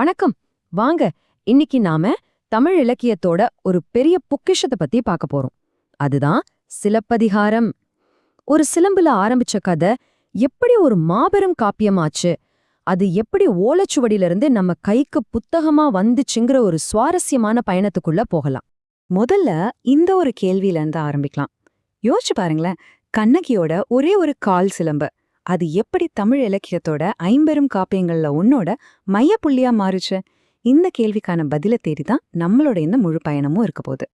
வணக்கம். வாங்க, இன்னைக்கு நாம தமிழ் இலக்கியத்தோட ஒரு பெரிய பொக்கிஷத்தை பத்தி பார்க்க போறோம். அதுதான் சிலப்பதிகாரம். ஒரு சிலம்புல ஆரம்பிச்ச கதை எப்படி ஒரு மாபெரும் காப்பியமாச்சு, அது எப்படி ஓலைச்சுவடியிலிருந்து நம்ம கைக்கு புத்தகமா வந்துச்சுங்கிற ஒரு சுவாரஸ்யமான பயணத்துக்குள்ள போகலாம். முதல்ல இந்த ஒரு கேள்வியில இருந்து ஆரம்பிக்கலாம். யோசிச்சு பாருங்களேன், கண்ணகியோட ஒரே ஒரு கால் சிலம்பு அது எப்படி தமிழ் இலக்கியத்தோட ஐம்பெரும் காப்பியங்கள்ல ஒன்னோட மையப்புள்ளியா மாறுச்சு? இந்த கேள்விக்கான பதில தேடிதான் நம்மளோட இந்த முழு பயணமும் இருக்க போகுது.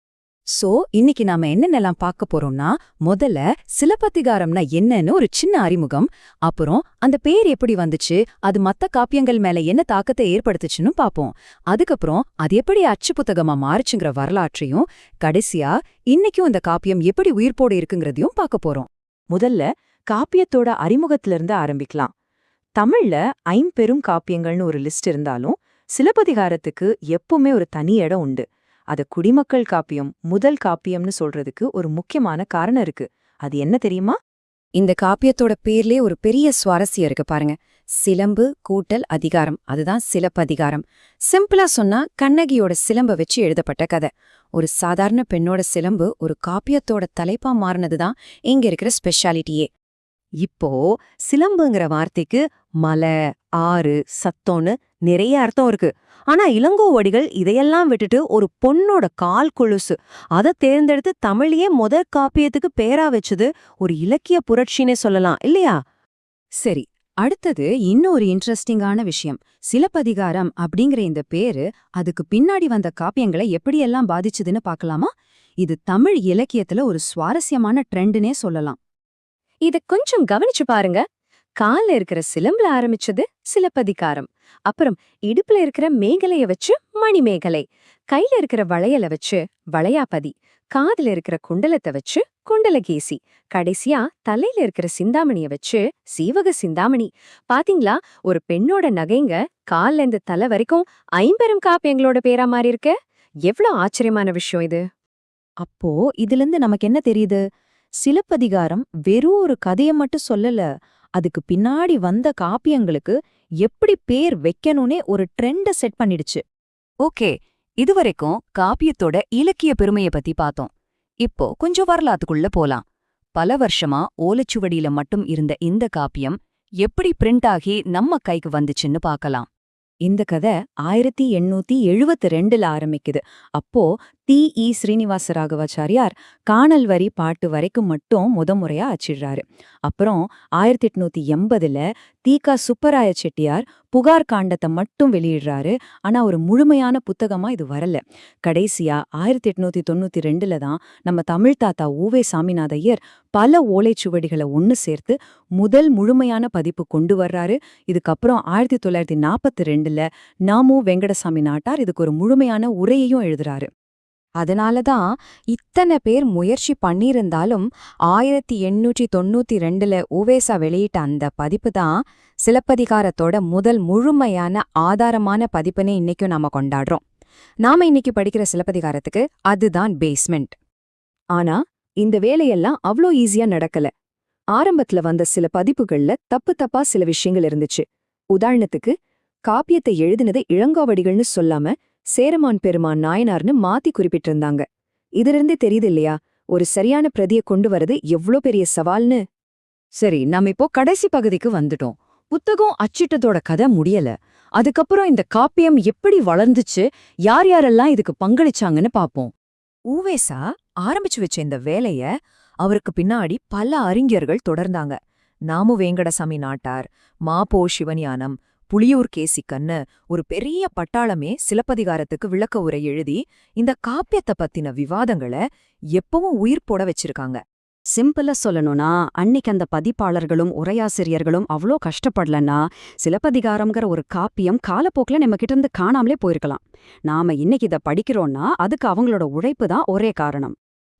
சோ இன்னைக்கு நாம என்னென்னலாம் பார்க்க போறோம்னா, முதல்ல சிலப்பதிகாரம்னா என்னன்னு ஒரு சின்ன அறிமுகம், அப்புறம் அந்த பேர் எப்படி வந்துச்சு, அது மத்த காப்பியங்கள் மேல என்ன தாக்கத்தை ஏற்படுத்துச்சுன்னு பாப்போம். அதுக்கப்புறம் அது எப்படி அச்சு புத்தகமா மாறுச்சுங்கிற வரலாற்றையும், கடைசியா இன்னைக்கும் இந்த காப்பியம் எப்படி உயிர்ப்போடு இருக்குங்கிறதையும் பார்க்க போறோம். முதல்ல காப்பியத்தோட அறிமுகத்திலிருந்து ஆரம்பிக்கலாம். தமிழ்ல ஐம்பெரும் காப்பியங்கள்னு ஒரு லிஸ்ட் இருந்தாலும் சிலப்பதிகாரத்துக்கு எப்பவுமே ஒரு தனி இடம் உண்டு. அத குடிமக்கள் காப்பியம், முதல் காப்பியம்னு சொல்றதுக்கு ஒரு முக்கியமான காரணம் இருக்கு. அது என்ன தெரியுமா? இந்த காப்பியத்தோட பேர்லயே ஒரு பெரிய சுவாரஸ்யம் இருக்கு பாருங்க. சிலம்பு கூட்டல் அதிகாரம், அதுதான் சிலப்பதிகாரம். சிம்பிளா சொன்னா கண்ணகியோட சிலம்ப வச்சு எழுதப்பட்ட கதை. ஒரு சாதாரண பெண்ணோட சிலம்பு ஒரு காப்பியத்தோட தலைப்பா மாறினதுதான் இங்க இருக்கிற ஸ்பெஷாலிட்டியே. இப்போ சிலம்புங்கிற வார்த்தைக்கு மலை, ஆறு, சத்தம்னு நிறைய அர்த்தம் இருக்கு. ஆனா இளங்கோவடிகள் இதையெல்லாம் விட்டுட்டு ஒரு பொண்ணோட கால் கொலுசு அதை தேர்ந்தெடுத்து தமிழையே முதற் காப்பியத்துக்கு பேரா வச்சது ஒரு இலக்கிய புரட்சினே சொல்லலாம் இல்லையா? சரி, அடுத்தது இன்னொரு இன்ட்ரெஸ்டிங்கான விஷயம். சிலப்பதிகாரம் அப்படிங்கிற இந்த பேரு அதுக்கு பின்னாடி வந்த காப்பியங்களை எப்படியெல்லாம் பாதிச்சுதுன்னு பார்க்கலாமா? இது தமிழ் இலக்கியத்துல ஒரு சுவாரஸ்யமான ட்ரெண்டுனே சொல்லலாம். இத கொஞ்சம் கவனிச்சு பாருங்க. கால்ல இருக்கிற சிலம்புல ஆரம்பிச்சது சிலப்பதிகாரம், அப்புறம் இடுப்புல இருக்கிற மேகலைய வச்சு மணிமேகலை, கையில இருக்கிற வளையல வச்சு வளையாபதி, காதுல இருக்கிற குண்டலத்தை வச்சு குண்டலகேசி, கடைசியா தலையில இருக்கிற சிந்தாமணிய வச்சு சீவக சிந்தாமணி. பாத்தீங்களா, ஒரு பெண்ணோட நகைங்க கால்ல இருந்து தலை வரைக்கும் ஐம்பெரும் காப்பியங்களோட பேரா மாறி இருக்கு. எவ்வளவு ஆச்சரியமான விஷயம் இது! அப்போ இதுல இருந்து நமக்கு என்ன தெரியுது? சிலப்பதிகாரம் வெறும் ஒரு கதையை மட்டும் சொல்லல, அதுக்கு பின்னாடி வந்த காப்பியங்களுக்கு எப்படி பேர் வைக்கணும்னே ஒரு ட்ரெண்ட செட் பண்ணிடுச்சு. ஓகே, இதுவரைக்கும் காப்பியத்தோட இலக்கிய பெருமைய பத்தி பார்த்தோம். இப்போ கொஞ்சம் வரலாத்துக்குள்ள போலாம். பல வருஷமா ஓலைச்சுவடியில மட்டும் இருந்த இந்த காப்பியம் எப்படி பிரிண்ட் ஆகி நம்ம கைக்கு வந்துச்சுன்னு பார்க்கலாம். இந்த கதை 1872ல ஆரம்பிக்குது. அப்போ தி. ஸ்ரீனிவாச ராகவாச்சாரியார் காணல் வரி பாட்டு வரைக்கும் மட்டும் முறையா அச்சிடுறாரு. அப்புறம் 1880ல தி. சுப்பராய செட்டியார் புகார் காண்டத்தை மட்டும் வெளியிடுறாரு. ஆனா ஒரு முழுமையான புத்தகமா இது வரல. கடைசியா 1892ல தான் நம்ம தமிழ் தாத்தா உவே சாமிநாதையர் பல ஓலைச்சுவடிகளை ஒன்னு சேர்த்து முதல் முழுமையான பதிப்பு கொண்டு வர்றாரு. இதுக்கப்புறம் 1942ல நாமு வெங்கடசாமி நாட்டார் இதுக்கு ஒரு முழுமையான உரையையும் எழுதுறாரு. அதனாலதான் இத்தனை பேர் முயற்சி பண்ணியிருந்தாலும் 1892ல உவேசா வெளியிட்ட அந்த பதிப்பு தான் சிலப்பதிகாரத்தோட முதல் முழுமையான ஆதாரமான பதிப்புன்னு இன்னைக்கும் நாம கொண்டாடுறோம். நாம இன்னைக்கு படிக்கிற சிலப்பதிகாரத்துக்கு அதுதான் பேஸ்மெண்ட். ஆனா இந்த வேலையெல்லாம் அவ்ளோ ஈஸியா நடக்கல. ஆரம்பத்துல வந்த சில பதிப்புகள்ல தப்பா சில விஷயங்கள் இருந்துச்சு. உதாரணத்துக்கு, காப்பியத்தை எழுதினது இளங்கோவடிகள்னு சொல்லாம சேரமான் பெருமான் நாயனார்னு மாத்தி குறிப்பிட்டிருந்தாங்க. இதிலிருந்தே தெரியுது இல்லையா, ஒரு சரியான பிரதியை கொண்டு வரது எவ்ளோ பெரிய சவால்னு. சரி, நாம இப்போ கடைசி பகுதிக்கு வந்துட்டோம். புத்தகம் அச்சிட்டதோட கதை முடியல. அதுக்கப்புறம் இந்த காப்பியம் எப்படி வளர்ந்துச்சு, யார் யாரெல்லாம் இதுக்கு பங்களிச்சாங்கன்னு பாப்போம். ஊவேசா ஆரம்பிச்சு வச்ச இந்த வேலைய அவருக்கு பின்னாடி பல அறிஞர்கள் தொடர்ந்தாங்க. நாமு வேங்கடசாமி நாட்டார், மாபோ சிவஞானம், புலியூர் கேசிக்கன்னு ஒரு பெரிய பட்டாளமே சிலப்பதிகாரத்துக்கு விளக்க உரை எழுதி இந்த காப்பியத்தை பத்தின விவாதங்களை எப்பவும் உயிர் போட வச்சிருக்காங்க. சிம்பிளா சொல்லணும்னா, அன்னைக்கு அந்த பதிப்பாளர்களும் உரையாசிரியர்களும் அவ்ளோ கஷ்டப்படலன்னா சிலப்பதிகாரம்ங்கிற ஒரு காப்பியம் காலப்போக்கில் நம்ம கிட்ட இருந்து காணாமலே போயிருக்கலாம். நாம இன்னைக்கு இதை படிக்கிறோம்னா அதுக்கு அவங்களோட உழைப்பு தான் ஒரே காரணம்.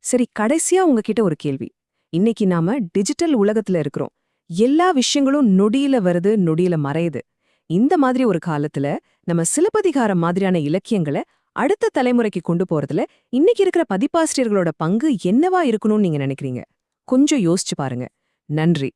சரி, கடைசியா உங்ககிட்ட ஒரு கேள்வி. இன்னைக்கு நாம டிஜிட்டல் உலகத்துல இருக்கிறோம். எல்லா விஷயங்களும் நொடியில வருது, நொடியில மறையுது. இந்த மாதிரி ஒரு காலத்துல நம்ம சிலப்பதிகாரம் மாதிரியான இலக்கியங்களை அடுத்த தலைமுறைக்கு கொண்டு போறதுல இன்னைக்கு இருக்கிற பதிப்பாசிரியர்களோட பங்கு என்னவா இருக்கணும்னு நீங்க நினைக்கிறீங்க? கொஞ்சம் யோசிச்சு பாருங்க. நன்றி.